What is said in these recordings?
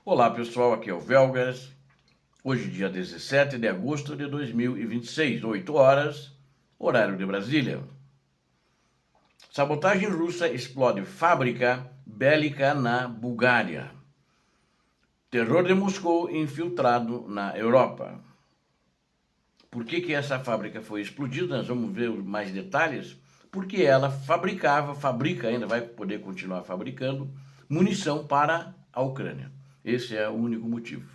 Olá pessoal, aqui é o Velgas. Hoje, dia 17 de agosto de 2026, 8 horas, horário de Brasília. Sabotagem russa explode fábrica bélica na Bulgária. Terror de Moscou infiltrado na Europa. Por que essa fábrica foi explodida? Nós vamos ver mais detalhes. Porque ela fabrica ainda, vai poder continuar fabricando munição para a Ucrânia. Esse é o único motivo.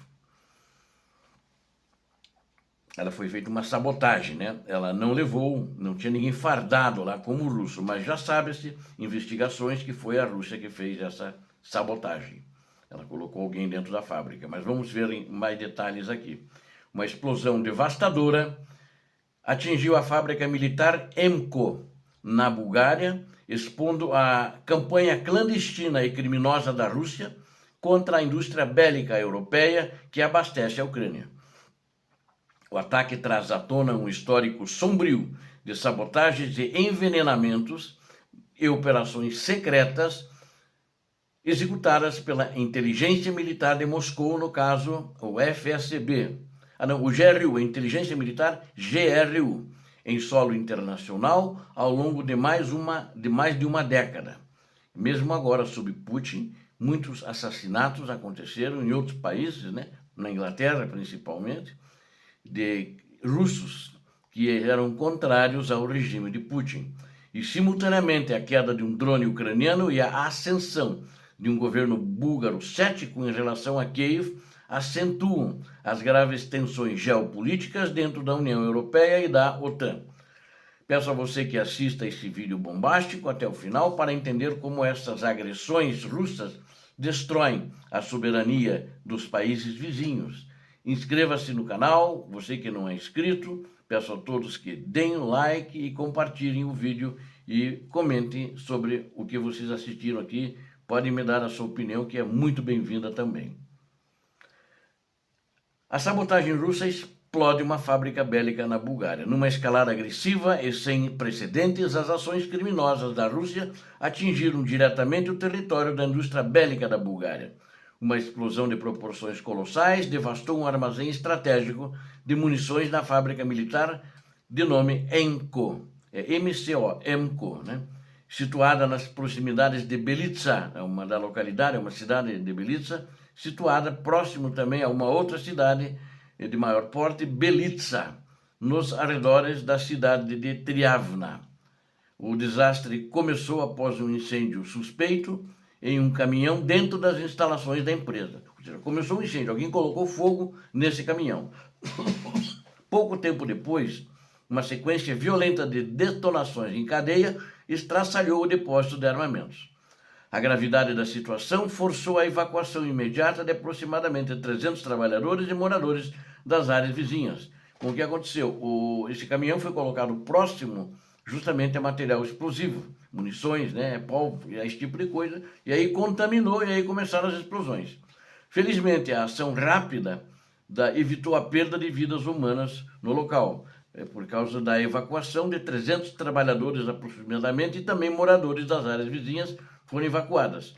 Ela foi feita uma sabotagem, né? Ela não levou, não tinha ninguém fardado lá como o russo, mas já sabe-se, investigações, que foi a Rússia que fez essa sabotagem. Ela colocou alguém dentro da fábrica, mas vamos ver em mais detalhes aqui. Uma explosão devastadora atingiu a fábrica militar EMCO, na Bulgária, expondo a campanha clandestina e criminosa da Rússia contra a indústria bélica europeia que abastece a Ucrânia. O ataque traz à tona um histórico sombrio de sabotagens e envenenamentos e operações secretas executadas pela inteligência militar de Moscou, no caso, o FSB. O GRU, a inteligência militar GRU, em solo internacional ao longo de mais de uma década. Mesmo agora, sob Putin, muitos assassinatos aconteceram em outros países, né? Na Inglaterra principalmente, de russos que eram contrários ao regime de Putin. E, simultaneamente, a queda de um drone ucraniano e a ascensão de um governo búlgaro cético em relação a Kiev acentuam as graves tensões geopolíticas dentro da União Europeia e da OTAN. Peço a você que assista esse vídeo bombástico até o final para entender como essas agressões russas destroem a soberania dos países vizinhos. Inscreva-se no canal, você que não é inscrito, peço a todos que deem um like e compartilhem o vídeo e comentem sobre o que vocês assistiram aqui. Podem me dar a sua opinião, que é muito bem-vinda também. A sabotagem russa explode uma fábrica bélica na Bulgária. Numa escalada agressiva e sem precedentes, as ações criminosas da Rússia atingiram diretamente o território da indústria bélica da Bulgária. Uma explosão de proporções colossais devastou um armazém estratégico de munições na fábrica militar de nome EMCO, EMCO, né? Situada nas proximidades de Belitsa, é uma cidade de Belitsa, situada próximo também a uma outra cidade de maior porte, Belitsa, nos arredores da cidade de Triavna. O desastre começou após um incêndio suspeito em um caminhão dentro das instalações da empresa. Ou seja, começou um incêndio, alguém colocou fogo nesse caminhão. Pouco tempo depois, uma sequência violenta de detonações em cadeia estraçalhou o depósito de armamentos. A gravidade da situação forçou a evacuação imediata de aproximadamente 300 trabalhadores e moradores das áreas vizinhas. Com o que aconteceu? Esse caminhão foi colocado próximo justamente a material explosivo, munições, né, pólvora, esse tipo de coisa, e aí contaminou e aí começaram as explosões. Felizmente, a ação rápida evitou a perda de vidas humanas no local, por causa da evacuação de 300 trabalhadores aproximadamente e também moradores das áreas vizinhas foram evacuadas.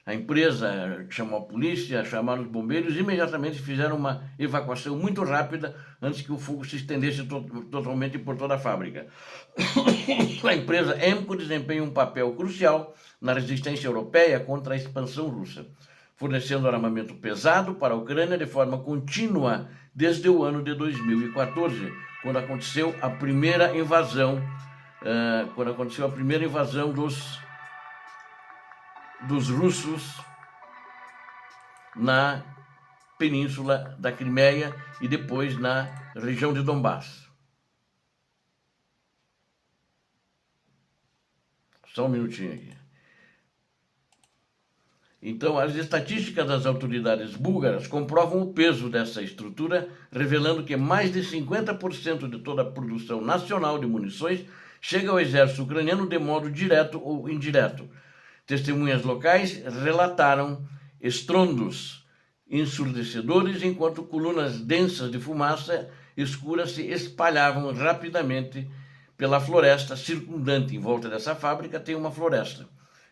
A empresa chamou a polícia, chamaram os bombeiros e imediatamente fizeram uma evacuação muito rápida antes que o fogo se estendesse totalmente por toda a fábrica. A empresa EMCO desempenha um papel crucial na resistência europeia contra a expansão russa, fornecendo armamento pesado para a Ucrânia de forma contínua desde o ano de 2014, quando aconteceu a primeira invasão, dos russos na península da Crimeia e depois na região de Donbass. Só um minutinho aqui. Então, as estatísticas das autoridades búlgaras comprovam o peso dessa estrutura, revelando que mais de 50% de toda a produção nacional de munições chega ao exército ucraniano de modo direto ou indireto. Testemunhas locais relataram estrondos ensurdecedores enquanto colunas densas de fumaça escura se espalhavam rapidamente pela floresta circundante. Em volta dessa fábrica tem uma floresta.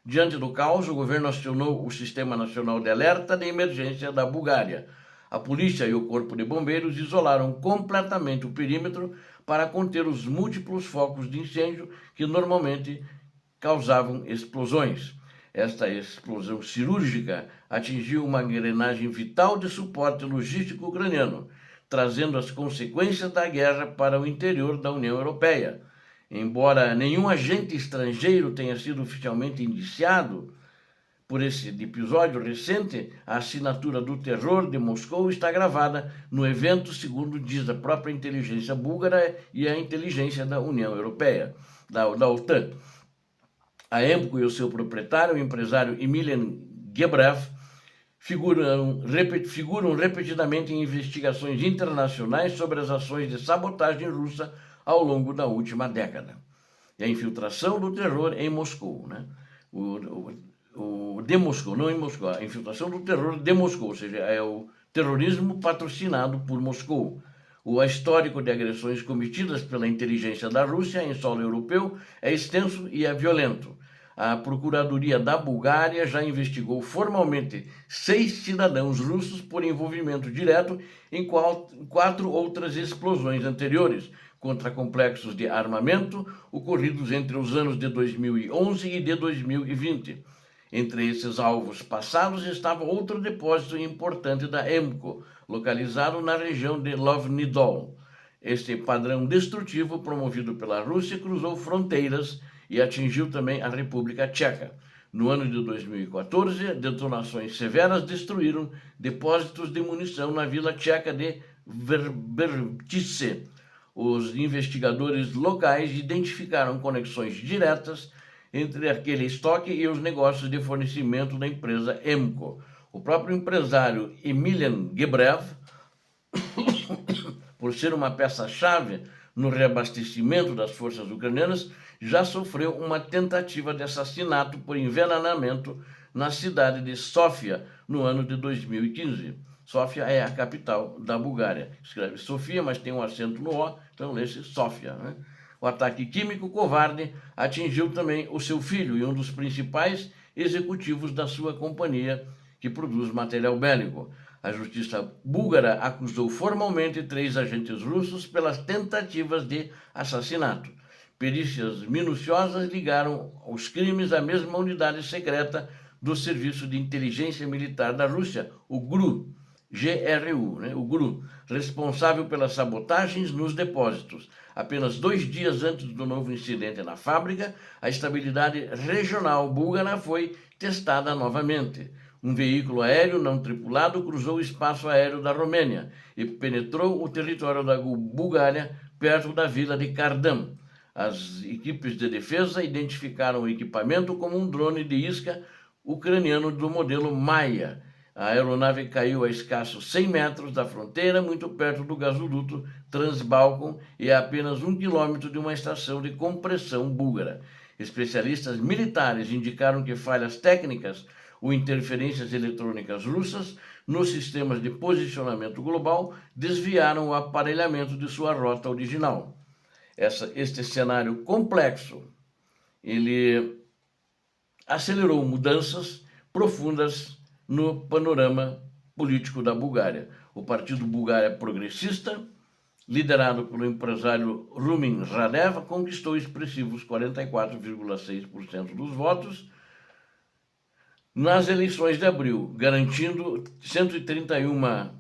Diante do caos, o governo acionou o Sistema Nacional de Alerta de Emergência da Bulgária. A polícia e o corpo de bombeiros isolaram completamente o perímetro para conter os múltiplos focos de incêndio que normalmente causavam explosões. Esta explosão cirúrgica atingiu uma engrenagem vital de suporte logístico ucraniano, trazendo as consequências da guerra para o interior da União Europeia. Embora nenhum agente estrangeiro tenha sido oficialmente indiciado por esse episódio recente, a assinatura do terror de Moscou está gravada no evento, segundo diz a própria inteligência búlgara e a inteligência da União Europeia, da OTAN. A EMCO e o seu proprietário, o empresário Emilian Gebrev, figuram repetidamente em investigações internacionais sobre as ações de sabotagem russa ao longo da última década. E a infiltração do terror em Moscou, né? De Moscou, não em Moscou, a infiltração do terror de Moscou, ou seja, é o terrorismo patrocinado por Moscou. O histórico de agressões cometidas pela inteligência da Rússia em solo europeu é extenso e é violento. A Procuradoria da Bulgária já investigou formalmente 6 cidadãos russos por envolvimento direto em 4 outras explosões anteriores contra complexos de armamento ocorridos entre os anos de 2011 e de 2020. Entre esses alvos passados estava outro depósito importante da EMCO, localizado na região de Lovnidol. Este padrão destrutivo promovido pela Rússia cruzou fronteiras e atingiu também a República Tcheca. No ano de 2014, detonações severas destruíram depósitos de munição na vila tcheca de Verbice. Os investigadores locais identificaram conexões diretas entre aquele estoque e os negócios de fornecimento da empresa EMCO. O próprio empresário Emilian Gebrev, por ser uma peça-chave no reabastecimento das forças ucranianas, já sofreu uma tentativa de assassinato por envenenamento na cidade de Sófia no ano de 2015. Sófia é a capital da Bulgária. Escreve Sofia, mas tem um acento no O, então lê-se Sófia, né? O ataque químico covarde atingiu também o seu filho e um dos principais executivos da sua companhia que produz material bélico. A justiça búlgara acusou formalmente 3 agentes russos pelas tentativas de assassinato. Perícias minuciosas ligaram os crimes à mesma unidade secreta do Serviço de Inteligência Militar da Rússia, o GRU, o GRU, responsável pelas sabotagens nos depósitos. Apenas 2 dias antes do novo incidente na fábrica, a estabilidade regional búlgara foi testada novamente. Um veículo aéreo não tripulado cruzou o espaço aéreo da Romênia e penetrou o território da Bulgária perto da vila de Kardam. As equipes de defesa identificaram o equipamento como um drone de isca ucraniano do modelo Maia. A aeronave caiu a escassos 100 metros da fronteira, muito perto do gasoduto Transbalkan e a apenas 1 quilômetro de uma estação de compressão búlgara. Especialistas militares indicaram que falhas técnicas ou interferências eletrônicas russas nos sistemas de posicionamento global desviaram o aparelhamento de sua rota original. Este cenário complexo, ele acelerou mudanças profundas no panorama político da Bulgária. O Partido Bulgária Progressista, liderado pelo empresário Rumen Radev, conquistou expressivos 44,6% dos votos nas eleições de abril, garantindo 131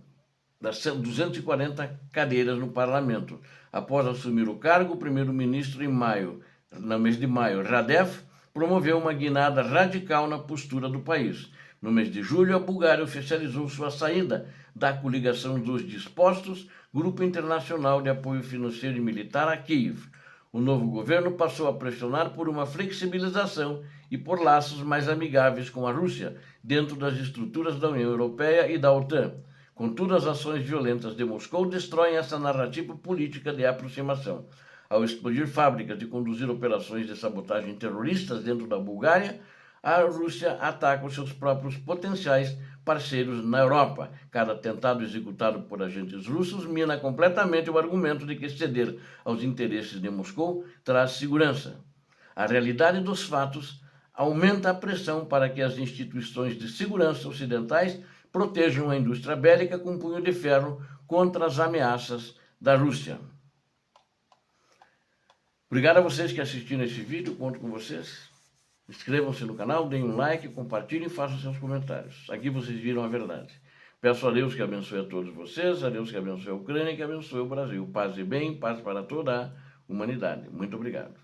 das 240 cadeiras no parlamento. Após assumir o cargo, o primeiro-ministro no mês de maio, Radev promoveu uma guinada radical na postura do país. No mês de julho, a Bulgária oficializou sua saída da coligação dos dispostos, Grupo Internacional de Apoio Financeiro e Militar a Kiev. O novo governo passou a pressionar por uma flexibilização e por laços mais amigáveis com a Rússia, dentro das estruturas da União Europeia e da OTAN. Contudo, as ações violentas de Moscou destroem essa narrativa política de aproximação. Ao explodir fábricas e conduzir operações de sabotagem terroristas dentro da Bulgária, a Rússia ataca os seus próprios potenciais parceiros na Europa. Cada atentado executado por agentes russos mina completamente o argumento de que ceder aos interesses de Moscou traz segurança. A realidade dos fatos aumenta a pressão para que as instituições de segurança ocidentais protejam a indústria bélica com punho de ferro contra as ameaças da Rússia. Obrigado a vocês que assistiram esse vídeo, conto com vocês. Inscrevam-se no canal, deem um like, compartilhem e façam seus comentários. Aqui vocês viram a verdade. Peço a Deus que abençoe a todos vocês, a Deus que abençoe a Ucrânia e que abençoe o Brasil. Paz e bem, paz para toda a humanidade. Muito obrigado.